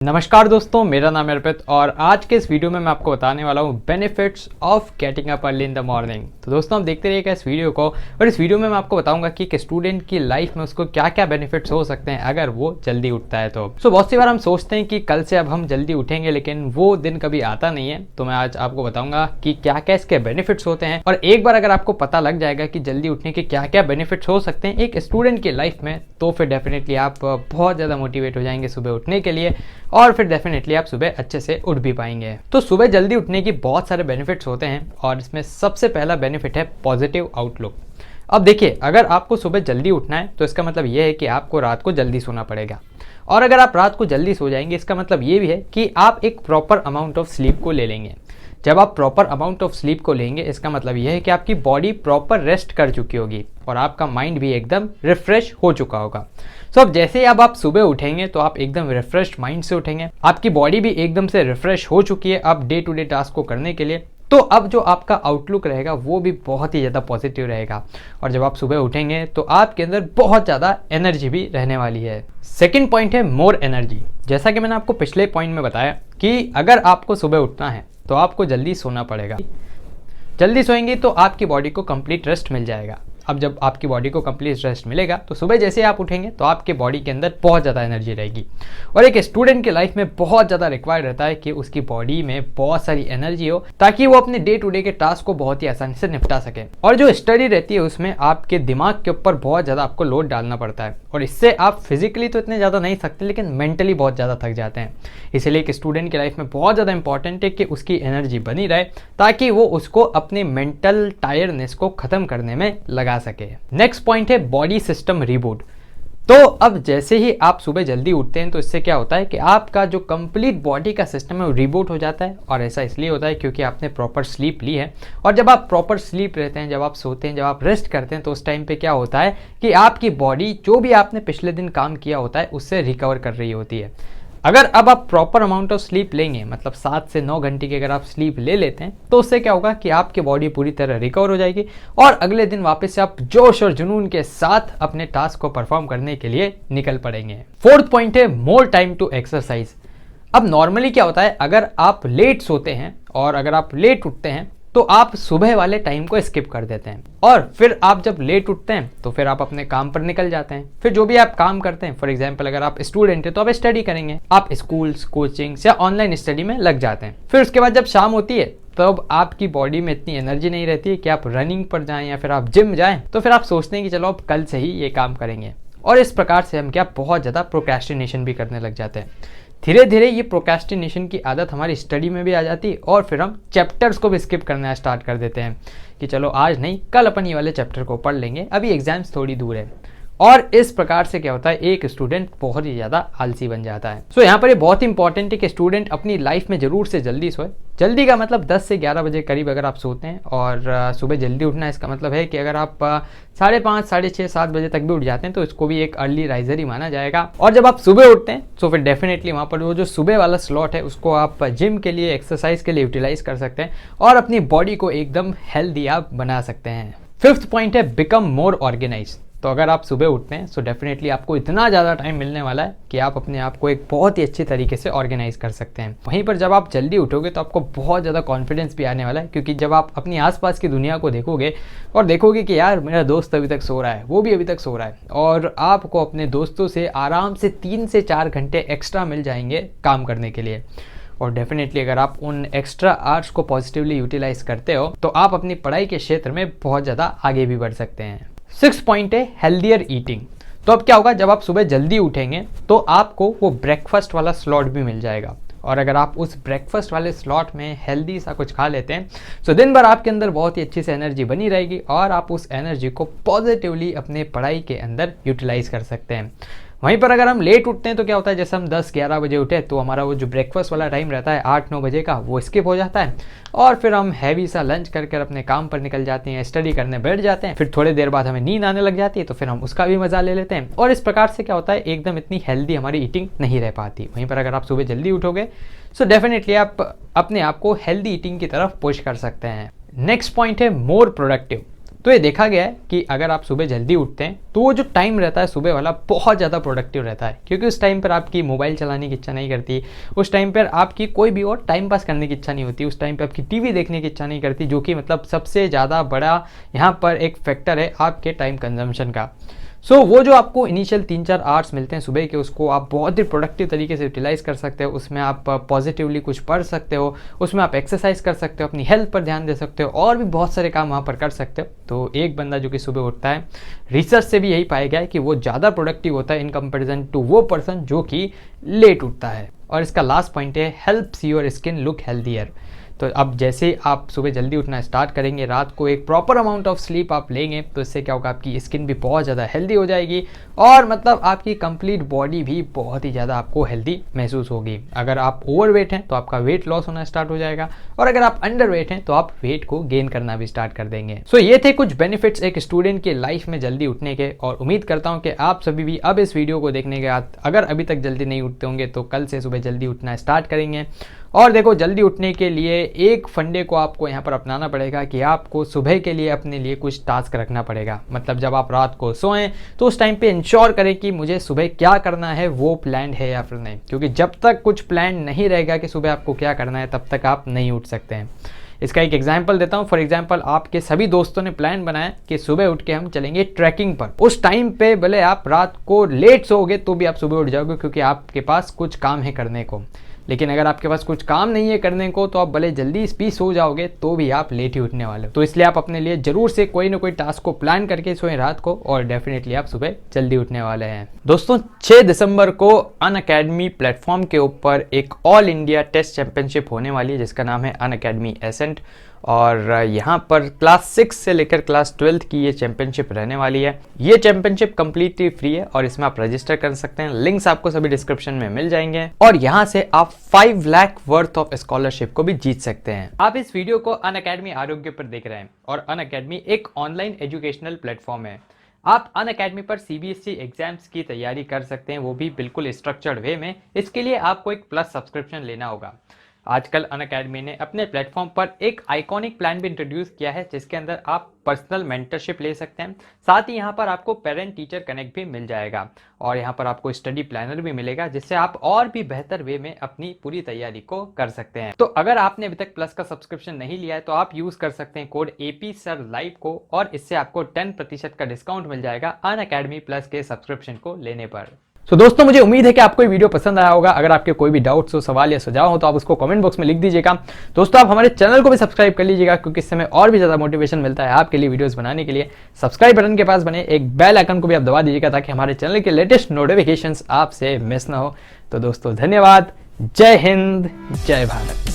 नमस्कार दोस्तों, मेरा नाम है अर्पित और आज के इस वीडियो में मैं आपको बताने वाला हूँ benefits of getting up early in the morning. तो दोस्तों आप देखते रहिएगा इस वीडियो को और इस वीडियो में मैं आपको बताऊंगा कि एक स्टूडेंट की लाइफ में उसको क्या क्या बेनिफिट्स हो सकते हैं अगर वो जल्दी उठता है तो। बहुत सी बार हम सोचते हैं कि कल से अब हम जल्दी उठेंगे, लेकिन वो दिन कभी आता नहीं है। तो मैं आज आपको बताऊंगा कि क्या क्या इसके बेनिफिट्स होते हैं और एक बार अगर आपको पता लग जाएगा कि जल्दी उठने के क्या क्या बेनिफिट्स हो सकते हैं एक स्टूडेंट की लाइफ में, तो फिर डेफिनेटली आप बहुत ज़्यादा मोटिवेट हो जाएंगे सुबह उठने के लिए और फिर डेफिनेटली आप सुबह अच्छे से उठ भी पाएंगे। तो सुबह जल्दी उठने की बहुत सारे बेनिफिट्स होते हैं और इसमें सबसे पहला बेनिफिट है पॉजिटिव आउटलुक। अब देखिए, अगर आपको सुबह जल्दी उठना है तो इसका मतलब ये है कि आपको रात को जल्दी सोना पड़ेगा, और अगर आप रात को जल्दी सो जाएंगे इसका मतलब ये भी है कि आप एक प्रॉपर अमाउंट ऑफ स्लीप को ले लेंगे। जब आप प्रॉपर अमाउंट ऑफ स्लीप को लेंगे इसका मतलब यह है कि आपकी बॉडी प्रॉपर रेस्ट कर चुकी होगी और आपका माइंड भी एकदम रिफ्रेश हो चुका होगा। सो अब जैसे ही अब आप सुबह उठेंगे तो आप एकदम रिफ्रेश माइंड से उठेंगे, आपकी बॉडी भी एकदम से रिफ्रेश हो चुकी है अब डे टू डे टास्क को करने के लिए। तो अब जो आपका आउटलुक रहेगा वो भी बहुत ही ज़्यादा पॉजिटिव रहेगा और जब आप सुबह उठेंगे तो आपके अंदर बहुत ज़्यादा एनर्जी भी रहने वाली है। सेकंड पॉइंट है मोर एनर्जी। जैसा कि मैंने आपको पिछले पॉइंट में बताया कि अगर आपको सुबह उठना है तो आपको जल्दी सोना पड़ेगा। जल्दी सोएंगे तो आपकी बॉडी को कंप्लीट रेस्ट मिल जाएगा। अब जब आपकी बॉडी को कंप्लीट रेस्ट मिलेगा तो सुबह जैसे आप उठेंगे तो आपके बॉडी के अंदर बहुत ज़्यादा एनर्जी रहेगी और एक स्टूडेंट की लाइफ में बहुत ज़्यादा रिक्वायर्ड रहता है कि उसकी बॉडी में बहुत सारी एनर्जी हो ताकि वो अपने डे टू डे के टास्क को बहुत ही आसानी से निपटा सके। और जो स्टडी रहती है उसमें आपके दिमाग के ऊपर बहुत ज़्यादा आपको लोड डालना पड़ता है और इससे आप फिजिकली तो इतने ज़्यादा नहीं थकते लेकिन मेंटली बहुत ज़्यादा थक जाते हैं। इसलिए एक स्टूडेंट की लाइफ में बहुत ज़्यादा इंपॉर्टेंट है कि उसकी एनर्जी बनी रहे ताकि वो उसको अपने मेंटल टायर्डनेस को ख़त्म करने में लगा सके। नेक्स्ट पॉइंट है बॉडी सिस्टम रिबूट। तो अब जैसे ही आप सुबह जल्दी उठते हैं तो इससे क्या होता है कि आपका जो कंप्लीट बॉडी का सिस्टम है वो रिबूट हो जाता है और ऐसा इसलिए होता है क्योंकि आपने प्रॉपर स्लीप ली है। और जब आप प्रॉपर स्लीप रहते हैं, जब आप सोते हैं, जब आप रेस्ट करते हैं तो उस टाइम पे क्या होता है कि आपकी बॉडी जो भी आपने पिछले दिन काम किया होता है उससे रिकवर कर रही होती है। अगर अब आप प्रॉपर अमाउंट ऑफ स्लीप लेंगे, मतलब 7 से 9 घंटे की अगर आप स्लीप ले लेते हैं तो उससे क्या होगा कि आपकी बॉडी पूरी तरह रिकवर हो जाएगी और अगले दिन वापस से आप जोश और जुनून के साथ अपने टास्क को परफॉर्म करने के लिए निकल पड़ेंगे। फोर्थ पॉइंट है मोर टाइम टू एक्सरसाइज। अब नॉर्मली क्या होता है, अगर आप लेट सोते हैं और अगर आप लेट उठते हैं तो आप सुबह वाले टाइम को स्किप कर देते हैं और फिर आप जब लेट उठते हैं तो फिर आप अपने काम पर निकल जाते हैं। फिर जो भी आप काम करते हैं, फॉर एग्जांपल अगर आप स्टूडेंट हैं तो आप स्टडी करेंगे, आप स्कूल्स, कोचिंग्स या ऑनलाइन स्टडी में लग जाते हैं। फिर उसके बाद जब शाम होती है तब आपकी बॉडी में इतनी एनर्जी नहीं रहती है कि आप रनिंग पर जाएं या फिर आप जिम जाएं, तो फिर आप सोचते हैं कि चलो अब कल से ही ये काम करेंगे और इस प्रकार से हम क्या बहुत ज़्यादा प्रोक्रेस्टिनेशन भी करने लग जाते हैं। धीरे धीरे ये प्रोक्रेस्टिनेशन की आदत हमारी स्टडी में भी आ जाती है और फिर हम चैप्टर्स को भी स्किप करना स्टार्ट कर देते हैं कि चलो आज नहीं कल अपन ये वाले चैप्टर को पढ़ लेंगे, अभी एग्जाम्स थोड़ी दूर है। और इस प्रकार से क्या होता है, एक स्टूडेंट बहुत ही ज़्यादा आलसी बन जाता है। सो यहाँ पर ये बहुत इंपॉर्टेंट है कि स्टूडेंट अपनी लाइफ में ज़रूर से जल्दी सोए। जल्दी का मतलब 10 से 11 बजे करीब अगर आप सोते हैं और सुबह जल्दी उठना, इसका मतलब है कि अगर आप 5:30, 6:30, 7 बजे तक भी उठ जाते हैं तो इसको भी एक अर्ली राइजर ही माना जाएगा। और जब आप सुबह उठते हैं तो फिर डेफिनेटली वहाँ पर वो जो सुबह वाला स्लॉट है उसको आप जिम के लिए, एक्सरसाइज के लिए यूटिलाइज कर सकते हैं और अपनी बॉडी को एकदम हेल्दी आप बना सकते हैं। फिफ्थ पॉइंट है बिकम मोर ऑर्गेनाइज। तो अगर आप सुबह उठते हैं तो डेफिनेटली आपको इतना ज़्यादा टाइम मिलने वाला है कि आप अपने आप को एक बहुत ही अच्छे तरीके से ऑर्गेनाइज कर सकते हैं। वहीं पर जब आप जल्दी उठोगे तो आपको बहुत ज़्यादा कॉन्फिडेंस भी आने वाला है, क्योंकि जब आप अपनी आसपास की दुनिया को देखोगे और देखोगे कि यार मेरा दोस्त अभी तक सो रहा है, वो भी अभी तक सो रहा है, और आपको अपने दोस्तों से आराम से 3 से 4 घंटे एक्स्ट्रा मिल जाएंगे काम करने के लिए। और डेफिनेटली अगर आप उन एक्स्ट्रा आवर्स को पॉजिटिवली यूटिलाइज करते हो तो आप अपनी पढ़ाई के क्षेत्र में बहुत ज़्यादा आगे भी बढ़ सकते हैं। 6 पॉइंट है हेल्दियर ईटिंग। तो अब क्या होगा, जब आप सुबह जल्दी उठेंगे तो आपको वो ब्रेकफास्ट वाला स्लॉट भी मिल जाएगा और अगर आप उस ब्रेकफास्ट वाले स्लॉट में हेल्दी सा कुछ खा लेते हैं तो दिन भर आपके अंदर बहुत ही अच्छी से एनर्जी बनी रहेगी और आप उस एनर्जी को पॉजिटिवली अपने पढ़ाई के अंदर यूटिलाइज कर सकते हैं। वहीं पर अगर हम लेट उठते हैं तो क्या होता है, जैसे हम 10-11 बजे उठे तो हमारा वो जो ब्रेकफास्ट वाला टाइम रहता है 8-9 बजे का, वो स्किप हो जाता है और फिर हम हैवी सा लंच करके अपने काम पर निकल जाते हैं, स्टडी करने बैठ जाते हैं। फिर थोड़ी देर बाद हमें नींद आने लग जाती है तो फिर हम उसका भी मजा ले लेते हैं और इस प्रकार से क्या होता है, एकदम इतनी हेल्दी हमारी ईटिंग नहीं रह पाती। वहीं पर अगर आप सुबह जल्दी उठोगे सो डेफिनेटली आप अपने आप को हेल्दी ईटिंग की तरफ पुश कर सकते हैं। नेक्स्ट पॉइंट है मोर प्रोडक्टिव। तो ये देखा गया है कि अगर आप सुबह जल्दी उठते हैं तो वो जो टाइम रहता है सुबह वाला बहुत ज़्यादा प्रोडक्टिव रहता है, क्योंकि उस टाइम पर आपकी मोबाइल चलाने की इच्छा नहीं करती, उस टाइम पर आपकी कोई भी और टाइम पास करने की इच्छा नहीं होती, उस टाइम पर आपकी टीवी देखने की इच्छा नहीं करती, जो कि मतलब सबसे ज़्यादा बड़ा यहाँ पर एक फैक्टर है आपके टाइम कंजम्पशन का। वो जो आपको इनिशियल 3-4 आवर्स मिलते हैं सुबह के, उसको आप बहुत ही प्रोडक्टिव तरीके से यूटिलाइज़ कर सकते हो। उसमें आप पॉजिटिवली कुछ पढ़ सकते हो, उसमें आप एक्सरसाइज कर सकते हो, अपनी हेल्थ पर ध्यान दे सकते हो और भी बहुत सारे काम वहाँ पर कर सकते हो। तो एक बंदा जो कि सुबह उठता है, रिसर्च से भी यही पाया गया है कि वो ज़्यादा प्रोडक्टिव होता है इन कंपेरिजन टू वो पर्सन जो कि लेट उठता है। और इसका लास्ट पॉइंट है helps your skin look healthier. तो अब जैसे आप सुबह जल्दी उठना स्टार्ट करेंगे, रात को एक प्रॉपर अमाउंट ऑफ स्लीप आप लेंगे, तो इससे क्या होगा, आपकी स्किन भी बहुत ज़्यादा हेल्दी हो जाएगी और मतलब आपकी कंप्लीट बॉडी भी बहुत ही ज़्यादा आपको हेल्दी महसूस होगी। अगर आप ओवरवेट हैं तो आपका वेट लॉस होना स्टार्ट हो जाएगा, और अगर आप अंडर वेट हैं तो आप वेट को गेन करना भी स्टार्ट कर देंगे। ये थे कुछ बेनिफिट्स एक स्टूडेंट की लाइफ में जल्दी उठने के, और उम्मीद करता हूँ कि आप सभी भी अब इस वीडियो को देखने के बाद अगर अभी तक जल्दी नहीं उठते होंगे तो कल से सुबह जल्दी उठना स्टार्ट करेंगे। और देखो, जल्दी उठने के लिए एक फंडे को आपको यहाँ पर अपनाना पड़ेगा कि आपको सुबह के लिए अपने लिए कुछ टास्क रखना पड़ेगा। मतलब जब आप रात को सोएं तो उस टाइम पे इंश्योर करें कि मुझे सुबह क्या करना है वो प्लान है या फिर नहीं, क्योंकि जब तक कुछ प्लान नहीं रहेगा कि सुबह आपको क्या करना है तब तक आप नहीं उठ सकते हैं। इसका एक एग्जाम्पल देता हूँ। फॉर एग्जाम्पल, आपके सभी दोस्तों ने प्लान बनाया कि सुबह उठ के हम चलेंगे ट्रैकिंग पर। उस टाइम पे भले आप रात को लेट सोओगे तो भी आप सुबह उठ जाओगे, क्योंकि आपके पास कुछ काम है करने को। लेकिन अगर आपके पास कुछ काम नहीं है करने को तो आप भले जल्दी भी सो जाओगे तो भी आप लेट ही उठने वाले हो। तो इसलिए आप अपने लिए जरूर से कोई ना कोई टास्क को प्लान करके सोएं रात को, और डेफिनेटली आप सुबह जल्दी उठने वाले हैं। दोस्तों, 6 दिसंबर को अनअकैडमी प्लेटफॉर्म के ऊपर एक ऑल इंडिया टेस्ट चैंपियनशिप होने वाली है, जिसका नाम है अनअकैडमी एसेंट। और यहाँ पर क्लास 6 से लेकर क्लास 12 की ये चैंपियनशिप रहने वाली है। ये चैंपियनशिप कंप्लीटली फ्री है और इसमें आप रजिस्टर कर सकते हैं। लिंक्स आपको सभी डिस्क्रिप्शन में मिल जाएंगे, और यहाँ से आप 5 लाख वर्थ ऑफ स्कॉलरशिप को भी जीत सकते हैं। आप इस वीडियो को अनअकैडमी आरोग्य पर देख रहे हैं, और अनअकैडमी एक ऑनलाइन एजुकेशनल प्लेटफॉर्म है। आप अनअकैडमी पर CBSE एग्जाम्स की तैयारी कर सकते हैं, वो भी बिल्कुल स्ट्रक्चर्ड वे में। इसके लिए आपको एक प्लस सब्सक्रिप्शन लेना होगा। आजकल अनअकैडमी ने अपने प्लेटफॉर्म पर एक आइकॉनिक प्लान भी इंट्रोड्यूस किया है, जिसके अंदर आप पर्सनल मेंटरशिप ले सकते हैं। साथ ही यहाँ पर आपको पेरेंट टीचर कनेक्ट भी मिल जाएगा, और यहाँ पर आपको स्टडी प्लानर भी मिलेगा, जिससे आप और भी बेहतर वे में अपनी पूरी तैयारी को कर सकते हैं। तो अगर आपने अभी तक प्लस का सब्सक्रिप्शन नहीं लिया है तो आप यूज कर सकते हैं कोड APSIRLIVE को, और इससे आपको 10% का डिस्काउंट मिल जाएगा अनअकैडमी प्लस के सब्सक्रिप्शन को लेने पर। तो दोस्तों, मुझे उम्मीद है कि आपको ये वीडियो पसंद आया होगा। अगर आपके कोई भी डाउट्स हो, सवाल या सुझाव हो तो आप उसको कमेंट बॉक्स में लिख दीजिएगा। दोस्तों, आप हमारे चैनल को भी सब्सक्राइब कर लीजिएगा, क्योंकि इससे हमें और भी ज़्यादा मोटिवेशन मिलता है आपके लिए वीडियोस बनाने के लिए। सब्सक्राइब बटन के पास बने एक बेल आइकन को भी आप दबा दीजिएगा, ताकि हमारे चैनल के लेटेस्ट नोटिफिकेशंस आपसे मिस ना हो। तो दोस्तों, धन्यवाद। जय हिंद, जय भारत।